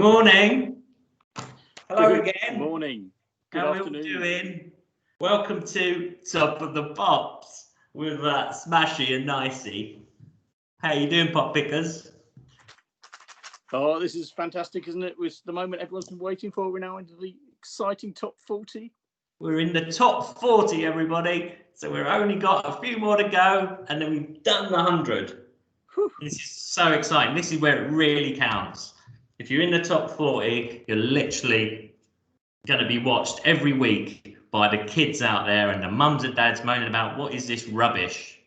Good morning. Hello again. Good morning. Good How afternoon. are we all doing? Welcome to Top of the Pops with Smashey and Nicey. How you doing, Pop Pickers? Oh, this is fantastic, isn't it? With the moment everyone's been waiting for. We're now into the exciting top 40. We're in the top 40, everybody. So we've only got a few more to go, and then we've done the 100. Whew. This is so exciting. This is where it really counts. If you're in the top 40, you're literally going to be watched every week by the kids out there and the mums and dads moaning about what is this rubbish.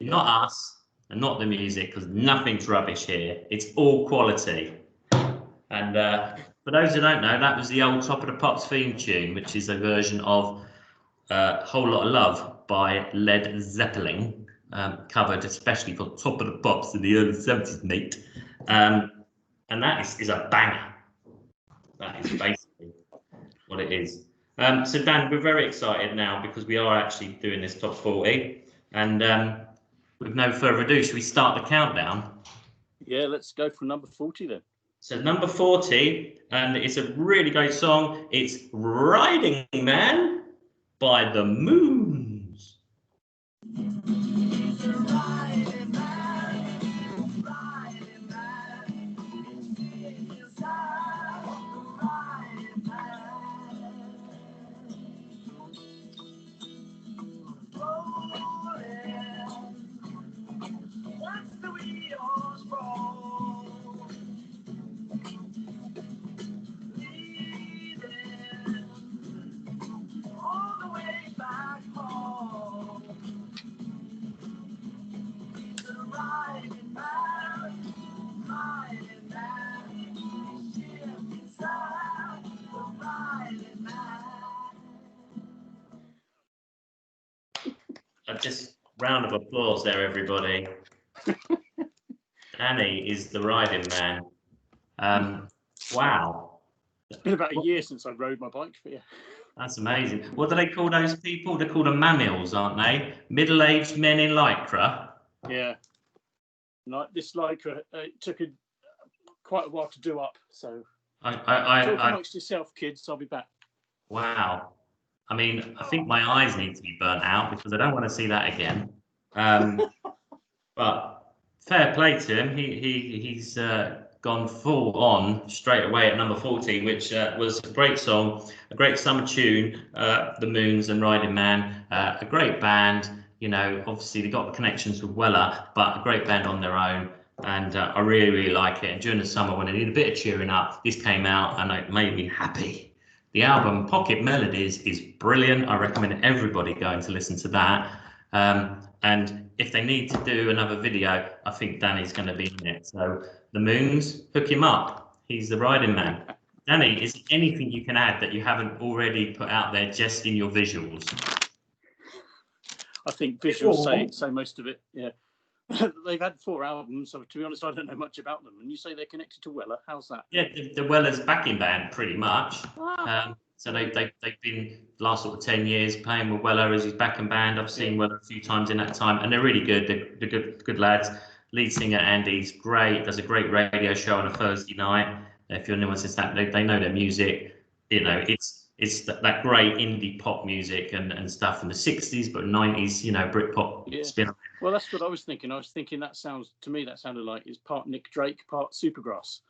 Not us and not the music, because nothing's rubbish here. It's all quality. And for those who don't know, that was the old Top of the Pops theme tune, which is a version of Whole Lot of Love by Led Zeppelin, covered especially for Top of the Pops in the early 70s, mate. And that is a banger. That is basically what it is. So Dan, we're very excited now because we are actually doing this top 40. And with no further ado, should we start the countdown? Yeah, let's go for number 40 then. So number 40, and it's a really great song. It's Riding Man by the Moons. Just round of applause there, everybody. Danny is the riding man. Wow. It's been about a year since I rode my bike for you. That's amazing. What do they call those people? They're called mammals, aren't they? Middle-aged men in lycra. Yeah. Like this lycra, it took quite a while to do up. So talk amongst yourself, kids. I'll be back. Wow. I mean, I think my eyes need to be burnt out because I don't want to see that again. But fair play to him. He's gone full on straight away at number 40, which was a great song, a great summer tune, The Moons and Riding Man, a great band. You know, obviously they got the connections with Weller, but a great band on their own. And I really, really like it. And during the summer, when I need a bit of cheering up, this came out and it made me happy. The album Pocket Melodies is brilliant. I recommend everybody going to listen to that. And if they need to do another video, I think Danny's going to be in it. So the Moons, hook him up. He's the riding man. Danny, is there anything you can add that you haven't already put out there just in your visuals? I think visuals say most of it. Yeah. They've had 4 albums, so to be honest, I don't know much about them. And you say they're connected to Weller. How's that? Yeah, the Weller's backing band, pretty much. So they've been the last sort of 10 years playing with Weller as his backing band. I've seen Weller a few times in that time, and they're really good. They're good lads. Lead singer Andy's great. Does a great radio show on a Thursday night. If you're anyone since that, they know their music. You know, it's that great indie pop music and stuff from the 60s, but 90s, you know, Britpop spin. Well, that's what I was thinking. I was thinking that sounded like it's part Nick Drake, part Supergrass.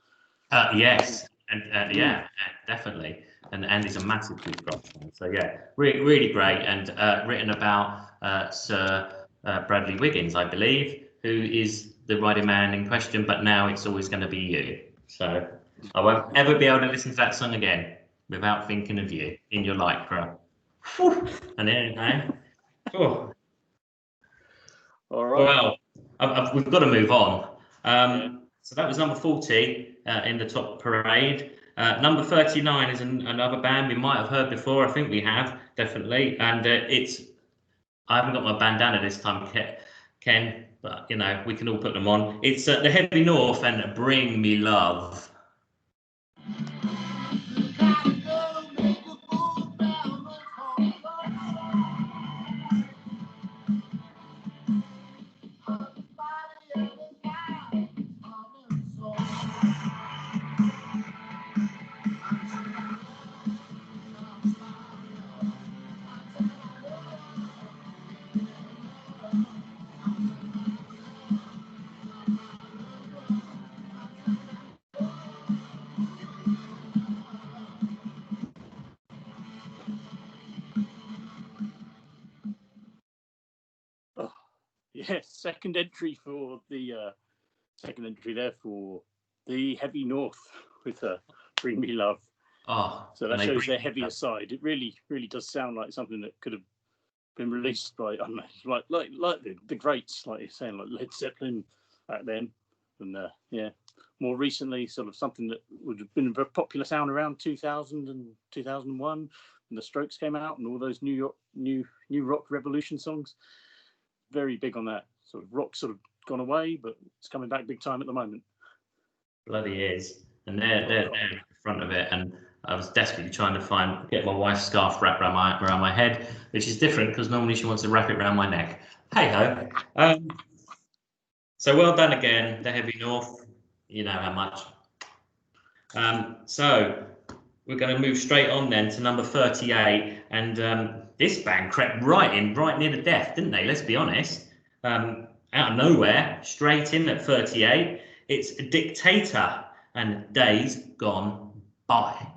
Yes, and yeah, definitely. And Andy's a massive Supergrass fan. So yeah, really great, and written about Sir Bradley Wiggins, I believe, who is the riding man in question. But now it's always going to be you. So I won't ever be able to listen to that song again without thinking of you in your lycra. And then, oh. All right. Well, we've got to move on. So that was number 40 in the top parade. Number 39 is another band we might have heard before. I think we have, definitely. And I haven't got my bandana this time, Ken, but, you know, we can all put them on. It's the Heavy North and Bring Me Love. Yeah, second entry for the second entry there for the Heavy North with Bring Me Love. Oh, so that shows their heavier side. It really does sound like something that could have been released by, I don't know, like the greats, like you're saying, like Led Zeppelin back then, and yeah, more recently, sort of something that would have been a very popular sound around 2000 and 2001, when the Strokes came out and all those new rock revolution songs. Very big on that. Sort of rock sort of gone away, but it's coming back big time at the moment. Bloody is. And they're at the front of it, and I was desperately trying to get my wife's scarf wrapped around my head, which is different because normally she wants to wrap it around my neck. Hey ho. So well done again, the Heavy North. You know how much. So we're going to move straight on then to number 38, and this band crept right near the death, didn't they? Let's be honest. Out of nowhere, straight in at 38. It's Dictator and Days Gone By.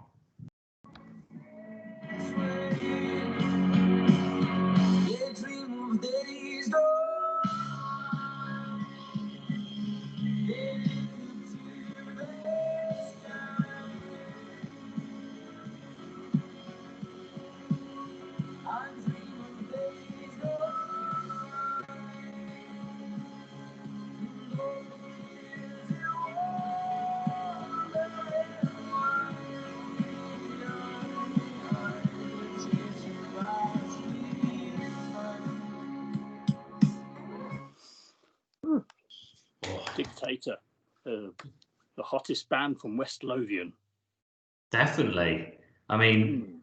Dictator, the hottest band from West Lothian. Definitely. I mean,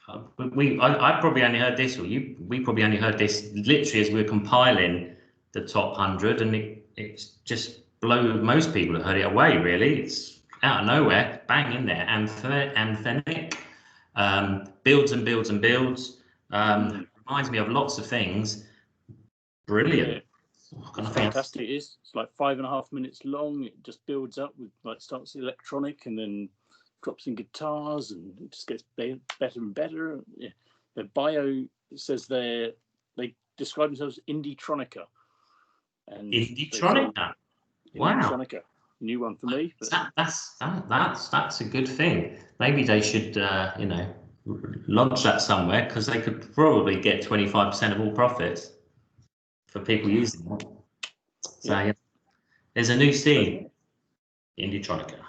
I probably only heard this, or we probably only heard this literally as we were compiling the top 100, and it's just blown most people that heard it away. Really, it's out of nowhere, bang in there, anthemic, builds and builds and builds. Reminds me of lots of things. Brilliant. Yeah. It's fantastic. It is. It's like 5.5 minutes long. It just builds up with, like, starts electronic and then drops in guitars, and it just gets better and better. Yeah. Their bio says they describe themselves indie-tronica. And indie-tronica. Wow. Indie-tronica. New one for me. But That's a good thing. Maybe they should lodge that somewhere, because they could probably get 25% of all profits for people using it. So yeah. There's a new scene, indie-tronica.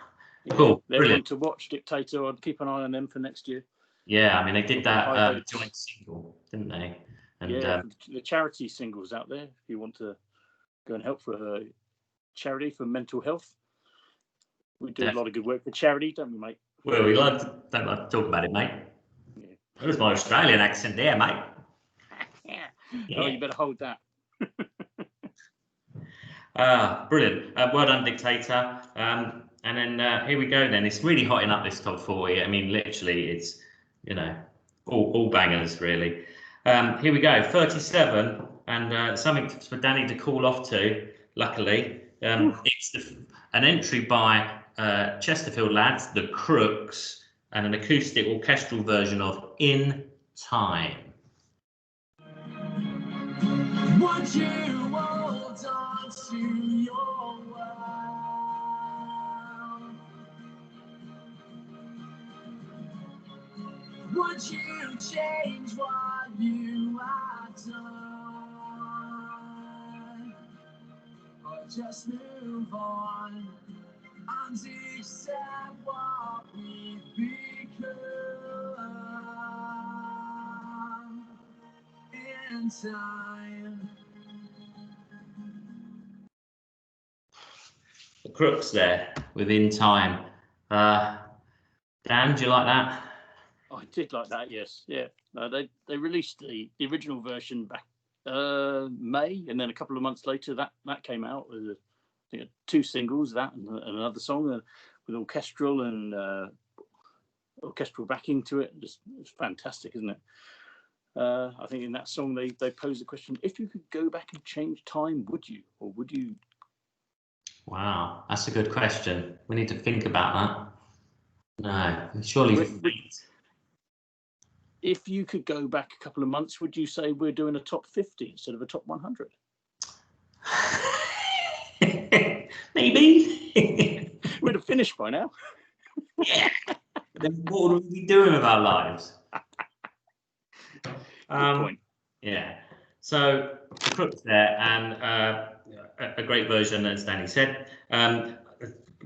Yeah, cool. They're one to watch, Dictator. I'd keep an eye on them for next year. Yeah, I mean, they did that joint single, didn't they? And yeah, the charity singles out there, if you want to go and help for a charity for mental health. We do a lot of good work for charity, don't we, mate? Well, we don't like to talk about it, mate. Yeah. That was my Australian accent there, mate. Yeah. Oh, you better hold that. Brilliant. Well done, Dictator. And then here we go then. It's really hotting up this top 40. I mean, literally, it's, all bangers, really. Here we go, 37, and something for Danny to call off to, luckily. It's an entry by Chesterfield lads, the Crooks, and an acoustic orchestral version of In Time. Would you hold on to your world? Would you change what you have done? Or just move on and accept what we've become in time? The Crooks there, within time. Dan, do you like that? I did like that, yes. Yeah. They released the original version back May, and then a couple of months later that came out with 2 singles, that and another song with orchestral and orchestral backing to it. It's fantastic, isn't it? I think in that song they posed the question: if you could go back and change time, would you, or would you? Wow, that's a good question. We need to think about that. No, surely. If you could go back a couple of months, would you say we're doing a top 50 instead of a top 100? Maybe. We'd have finished by now. Yeah. Then what would we be doing with our lives? Good point. Yeah. So the Crooks there, and a great version, as Danny said. The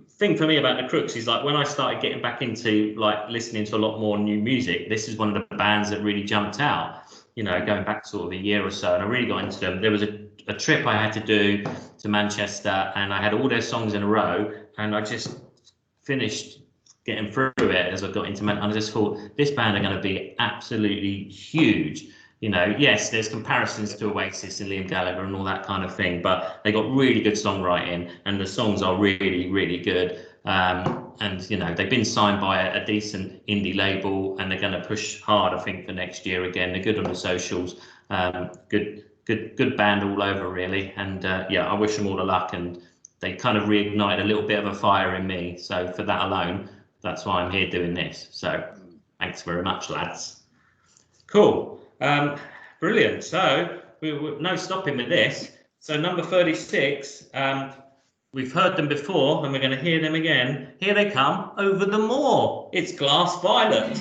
thing for me about the Crooks is, like, when I started getting back into like listening to a lot more new music, this is one of the bands that really jumped out. You know, going back sort of a year or so, and I really got into them. There was a trip I had to do to Manchester, and I had all their songs in a row, and I just finished getting through it as I got into and I just thought, this band are going to be absolutely huge. You know, yes, there's comparisons to Oasis and Liam Gallagher and all that kind of thing, but they got really good songwriting, and the songs are really, really good. And you know, they've been signed by a decent indie label, and they're going to push hard, I think, for next year again. They're good on the socials. Good band all over, really. And yeah, I wish them all the luck. And they kind of reignited a little bit of a fire in me. So for that alone, that's why I'm here doing this. So thanks very much, lads. Cool. Brilliant. So we're no stopping with this. So number 36, we've heard them before, and we're going to hear them again. Here they come, Over the Moor. It's Glass Violet.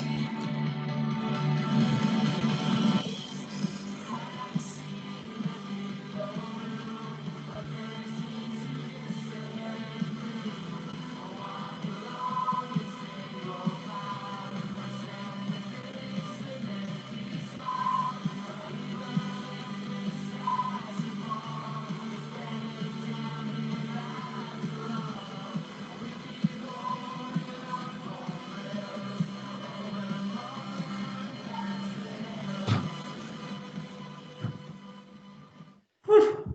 Whew.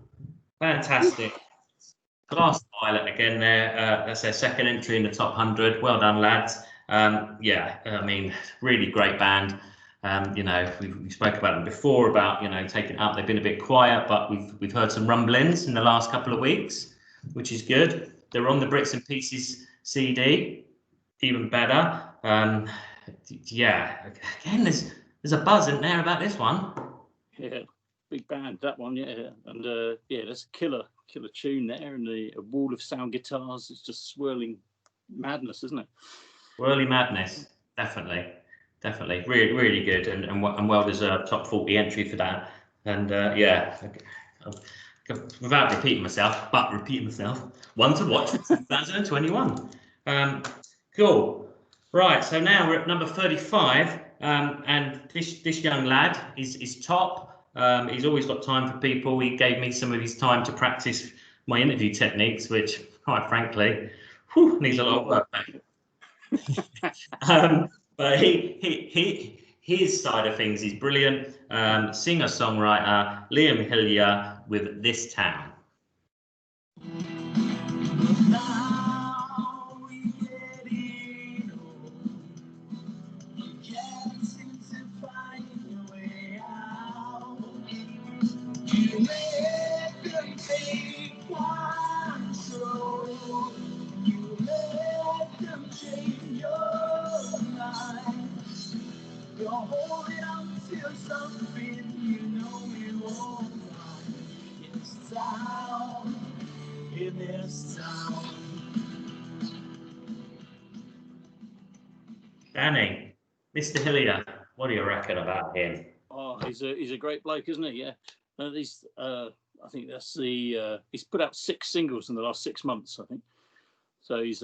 Fantastic. Glass Violet again there. That's their second entry in the top 100. Well done, lads. Yeah, I mean, really great band. You know, we spoke about them before about, you know, taking it up. They've been a bit quiet, but we've heard some rumblings in the last couple of weeks, which is good. They're on the Brits and Pieces CD, even better. Yeah, again, there's a buzz in there about this one. Yeah, big band, that one, yeah. And yeah, there's a killer tune there, and a wall of sound guitars. It's just swirling madness, isn't it? Whirly madness, definitely. Really good, and well deserved top 40 entry for that. And yeah, without repeating myself, one to watch for 2021. Cool. Right, so now we're at number 35, and this young lad is top. He's always got time for people. He gave me some of his time to practice my interview techniques, which, quite frankly, needs a lot of work. But his side of things is brilliant. Singer-songwriter Liam Hillier with This Town. You're holding on to something you know you won't find in this town. Danny, Mr. Hillier, what do you reckon about him? Oh, he's a great bloke, isn't he? Yeah. I think that's he's put out 6 singles in the last 6 months, I think. So he's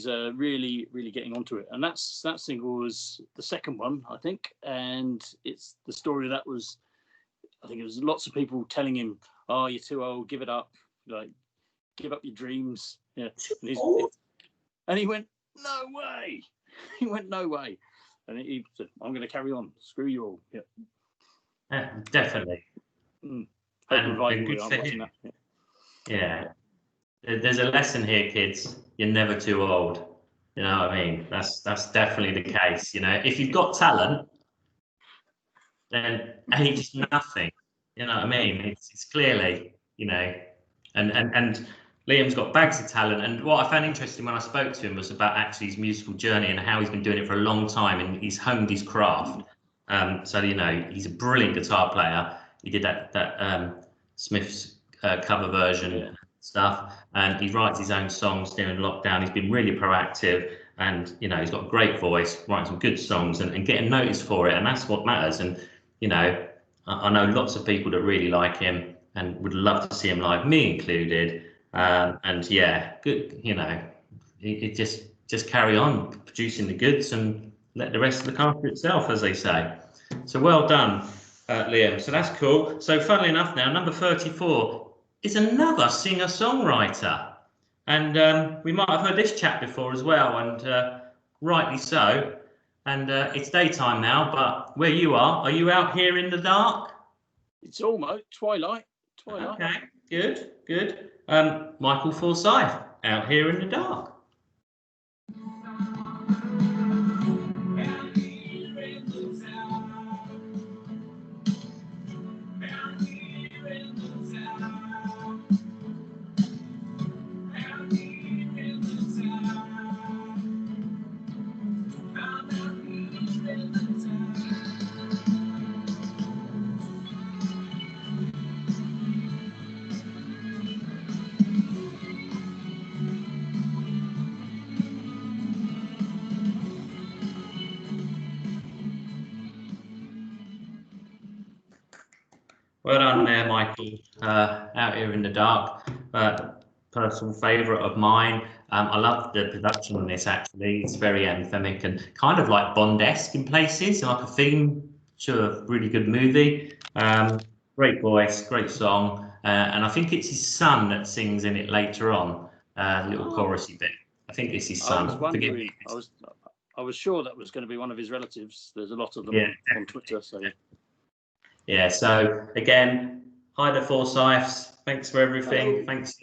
really getting onto it. And that single was the second one, I think. And it's the story that was, I think it was lots of people telling him, "Oh, you're too old, give it up, like give up your dreams." Yeah. And he went, "No way." He went, "No way." And he said, "I'm going to carry on. Screw you all." Yeah. Definitely. And good for him. Yeah. There's a lesson here, kids. You're never too old. You know what I mean? That's definitely the case. You know, if you've got talent, then age is nothing. You know what I mean? It's clearly, you know, and Liam's got bags of talent. And what I found interesting when I spoke to him was about actually his musical journey and how he's been doing it for a long time, and he's honed his craft. So you know, he's a brilliant guitar player. He did that Smith's cover version stuff, and he writes his own songs during lockdown. He's been really proactive, and you know, he's got a great voice, writing some good songs, and getting noticed for it, and that's what matters. And you know, I know lots of people that really like him and would love to see him live, me included. And yeah, good. You know, it just carry on producing the goods and let the rest of the car for itself, as they say. So well done, Liam. So that's cool. So funnily enough, now number 34 is another singer-songwriter, and we might have heard this chap before as well, and rightly so. And it's daytime now, but where you are you out here in the dark? It's almost twilight. Okay, good. Michael Forsyth, out here in the dark. Well done there, Michael. Out here in the dark. Personal favourite of mine. I love the production on this, actually. It's very anthemic and kind of like Bond-esque in places, like a theme to a really good movie. Great voice, great song. And I think it's his son that sings in it later on, little chorusy bit. I think it's his son. I was wondering, I was sure that was going to be one of his relatives. There's a lot of them on Twitter. So yeah. So again, hi the Forsyths. Thanks for everything. Hello. Thanks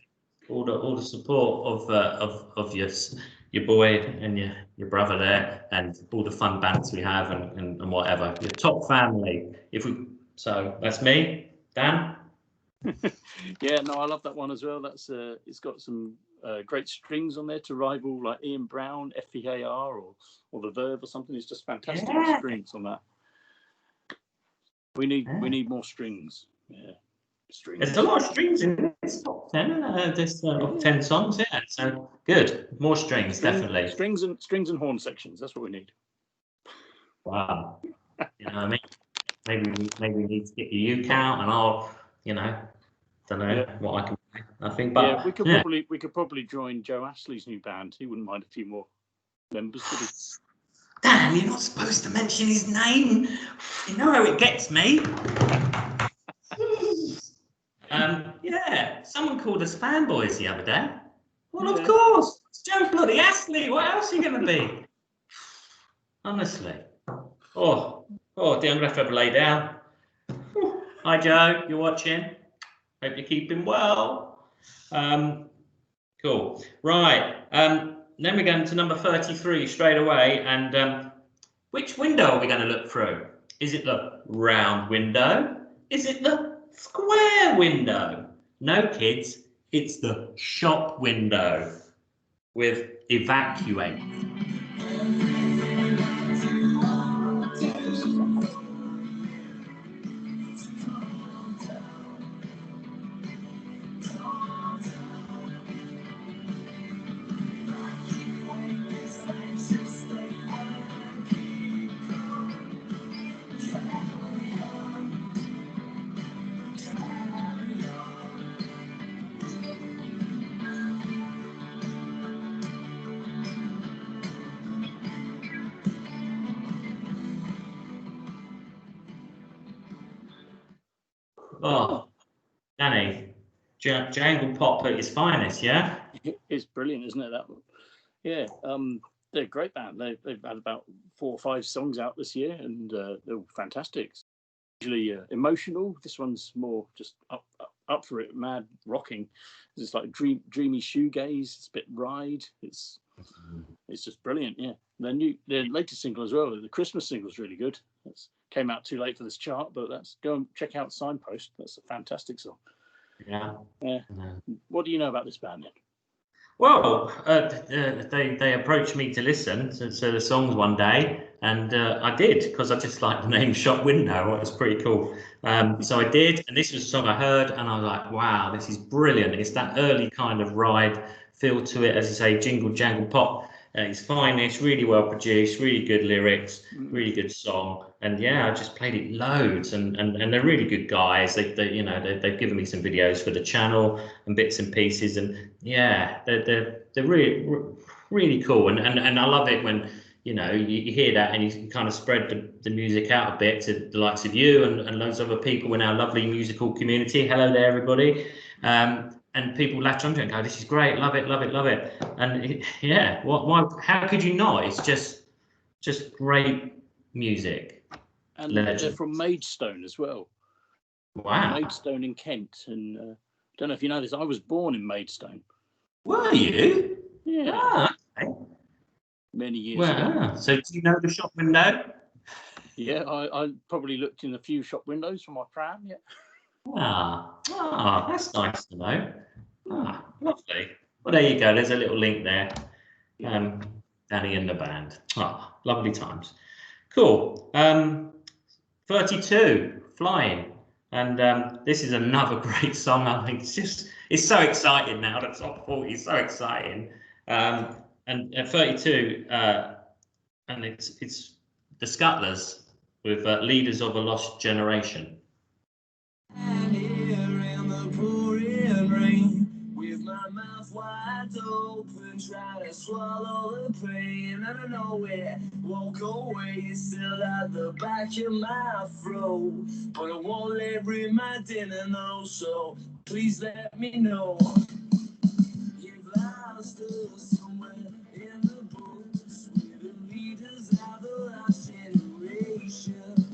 for all the support of your boy and your brother there, and all the fun bands we have and whatever. Your top family. So that's me, Dan. Yeah, no, I love that one as well. That's it's got some great strings on there to rival like Ian Brown, FEAR, or the Verve or something. It's just fantastic strings on that. We need more strings. Yeah, strings. There's a lot of strings in this top 10. There's 10 songs. Yeah, so good. More strings, definitely. Strings and horn sections. That's what we need. Wow. You know what I mean? Maybe we need to get your uke out, and I'll, don't know what I can. I think, but yeah, we could probably join Joe Ashley's new band. He wouldn't mind a few more members. Would he? Dan, you're not supposed to mention his name. You know how it gets me. Someone called us fanboys the other day. Well, of course, it's Joe bloody Ashley. What else are you going to be? Honestly. Oh, dear, I'm going to have to lay down. Hi, Joe. You're watching. Hope you're keeping well. Cool. Right. Then we're going to number 33 straight away. And which window are we going to look through? Is it the round window? Is it the square window? No, kids. It's the shop window with Evacuate. Oh, Danny, Jangle Pop at its finest, yeah? It's brilliant, isn't it, that one? Yeah, they're a great band. They've had about 4 or 5 songs out this year, and they're all fantastic. Usually emotional. This one's more just up for it, mad rocking. It's like dreamy shoegaze. It's a bit ride. It's just brilliant. Yeah, their latest single as well. The Christmas single is really good. That's came out too late for this chart, but go and check out Signpost. That's a fantastic song. Yeah. What do you know about this band then? Well, they approached me to listen to the songs one day, and I did, because I just liked the name Shop Window. It was pretty cool. So I did, and this was a song I heard, and I was like, wow, this is brilliant. It's that early kind of ride feel to it, as you say, jingle jangle pop. It's finest, really well produced, really good lyrics, really good song. And yeah, I just played it loads, and they're really good guys. They've given me some videos for the channel and bits and pieces, and yeah, they're really cool. And I love it when you hear that, and you can kind of spread the music out a bit to the likes of you and loads of other people in our lovely musical community. Hello there, everybody. And people latch onto it and go, this is great, love it, love it, love it. And yeah, how could you not? It's just great music. And they're from Maidstone as well. Wow. Maidstone in Kent. And I don't know if you know this, I was born in Maidstone. Were you? Yeah. Ah, okay. Many years ago. So do you know the shop window? Yeah, I probably looked in a few shop windows for my pram, yeah. That's nice to know. Lovely. Well, there you go. There's a little link there. Danny and the band. Lovely times. Cool. 32, Flying. And this is another great song. I think it's so exciting now. The top 40 is so exciting. And at 32, and it's the Scuttlers with Leaders of a Lost Generation. And here in the pouring rain, with my mouth wide open, trying to swallow the pain. And I know it won't go away, it's still at the back of my throat. But I won't let remind dinner know, so please let me know. You've lost us somewhere in the books, with the leaders of the last generation.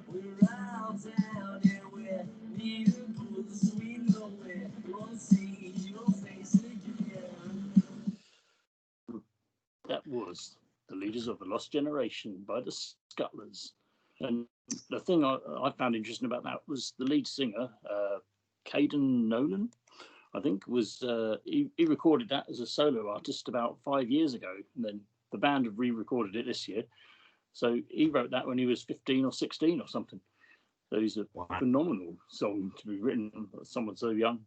We're out down and we're near the books, we know it, won't see your face again. That was The Leaders of the Lost Generation by the Scuttlers. And the thing I found interesting about that was the lead singer, Caden Nolan, I think, was he recorded that as a solo artist about 5 years ago. And then the band have re-recorded it this year. So he wrote that when he was 15 or 16 or something. So it's a phenomenal song to be written by someone so young.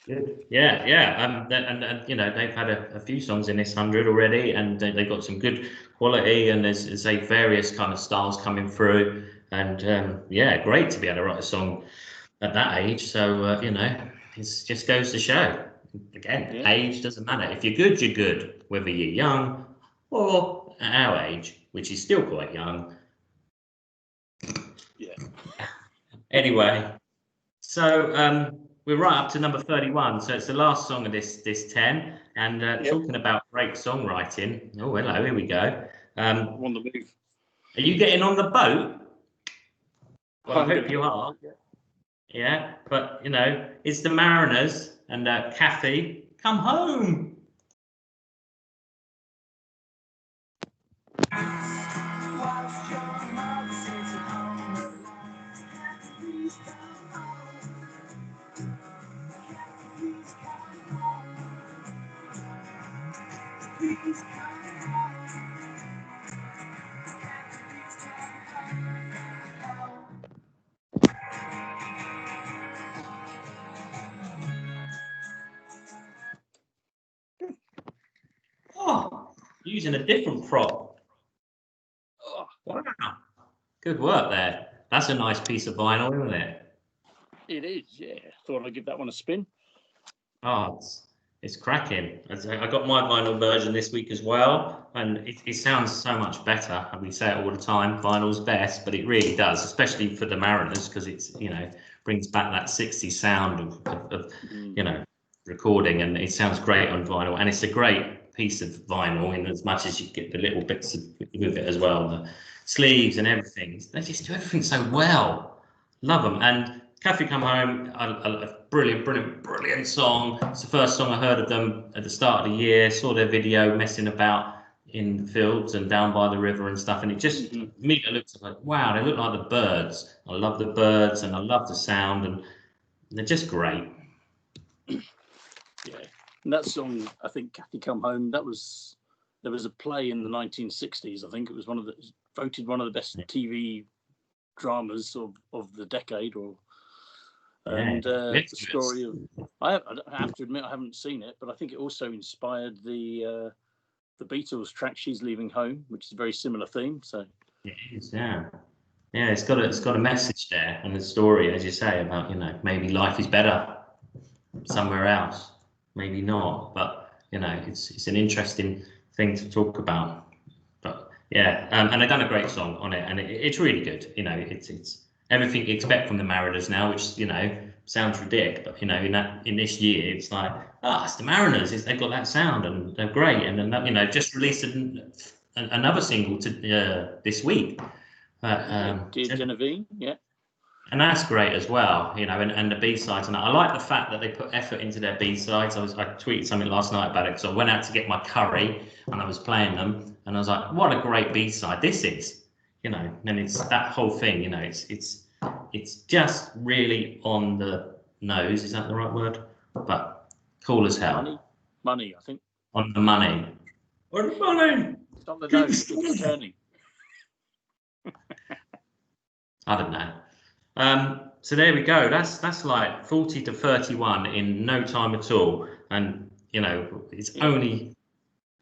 Good. Yeah. And they've had a few songs in this 100 already, and they've got some good quality, and there's various kind of styles coming through, and yeah, great to be able to write a song at that age. So it just goes to show. Again, age doesn't matter. If you're good, you're good, whether you're young or at our age, which is still quite young. Yeah. Anyway, so we're right up to number 31, so it's the last song of this 10. And talking about great songwriting. Oh, hello, here we go. I'm on the move. Are you getting on the boat? Well, I hope you are. Yeah, but it's the Mariners and Kathy, come home. Oh, using a different prop. Oh, wow. Good work there. That's a nice piece of vinyl, isn't it? It is, yeah. Thought I'd give that one a spin. Oh, it's cracking. I got my vinyl version this week as well, and it sounds so much better. And we say it all the time, vinyl's best, but it really does, especially for the Mariners, because it's brings back that 60s sound of recording, and it sounds great on vinyl, and it's a great piece of vinyl in as much as you get the little bits with it as well, the sleeves and everything. They just do everything so well. Love them. And Kathy Come Home, a brilliant song. It's the first song I heard of them at the start of the year. Saw their video messing about in the fields and down by the river and stuff, and it just me, it looks like, wow, they look like the Birds. I love the Birds, and I love the sound, and They're just great. Yeah, and that song, I think, Kathy Come Home, there was a play in the 1960s. I think it was voted one of the best TV dramas of the decade, and the story of, I have to admit I haven't seen it, but I think it also inspired the Beatles track "She's Leaving Home," which is a very similar theme. So it is, yeah. It's got a message there, and the story, as you say, about maybe life is better somewhere else, maybe not, but it's an interesting thing to talk about. But yeah, and they've done a great song on it, and it's really good. It's everything you expect from the Mariners now, which sounds ridiculous, but in this year, it's like, it's the Mariners. They've got that sound, and they're great. And then just released another single this week. Dear Genevieve, yeah. And that's great as well, and the B-sides. And I like the fact that they put effort into their B-sides. I tweeted something last night about it, because I went out to get my curry and I was playing them, and I was like, what a great B-side this is, and it's that whole thing, it's just really on the nose. Is that the right word? But cool as hell. Money, I think. On the money. On the money. It's on the nose. It's turning. I don't know. So there we go. That's like 40 to 31 in no time at all, and it's only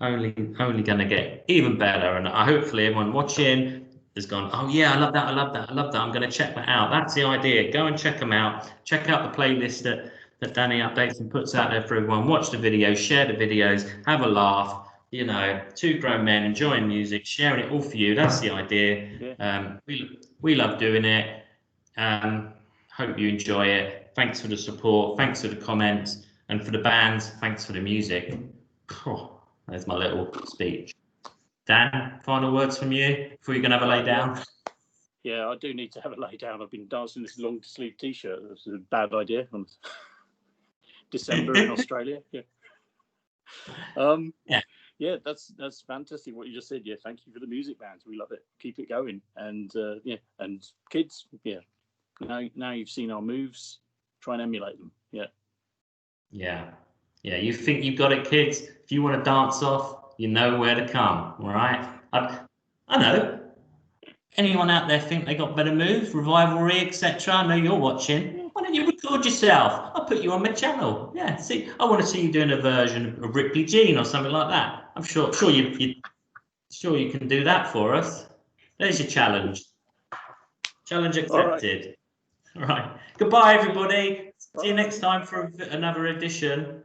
going to get even better. And hopefully everyone watching has gone, oh yeah, I love that. I'm going to check that out. That's the idea. Go and check them out. Check out the playlist that Danny updates and puts out there for everyone. Watch the videos, share the videos, have a laugh. Two grown men enjoying music, sharing it all for you. That's the idea. Yeah. We love doing it. Hope you enjoy it. Thanks for the support. Thanks for the comments. And for the bands, thanks for the music. Oh, there's my little speech. Dan, final words from you before you're going to have a lay down? Yeah, I do need to have a lay down. I've been dancing this long sleeve T-shirt. That's a bad idea on December in Australia. Yeah. Yeah, that's fantastic what you just said. Yeah, thank you for the music bands. We love it. Keep it going. And and kids, now you've seen our moves, try and emulate them. Yeah. You think you've got it, kids? If you want to dance off, you know where to come. All right. I know. Anyone out there think they got better moves, Revivalry, etc.? I know you're watching. Why don't you record yourself? I'll put you on my channel. Yeah, see, I want to see you doing a version of Ripley Jean or something like that. I'm sure you can do that for us. There's your challenge. Challenge accepted. All right. Goodbye, everybody. See you next time for another edition.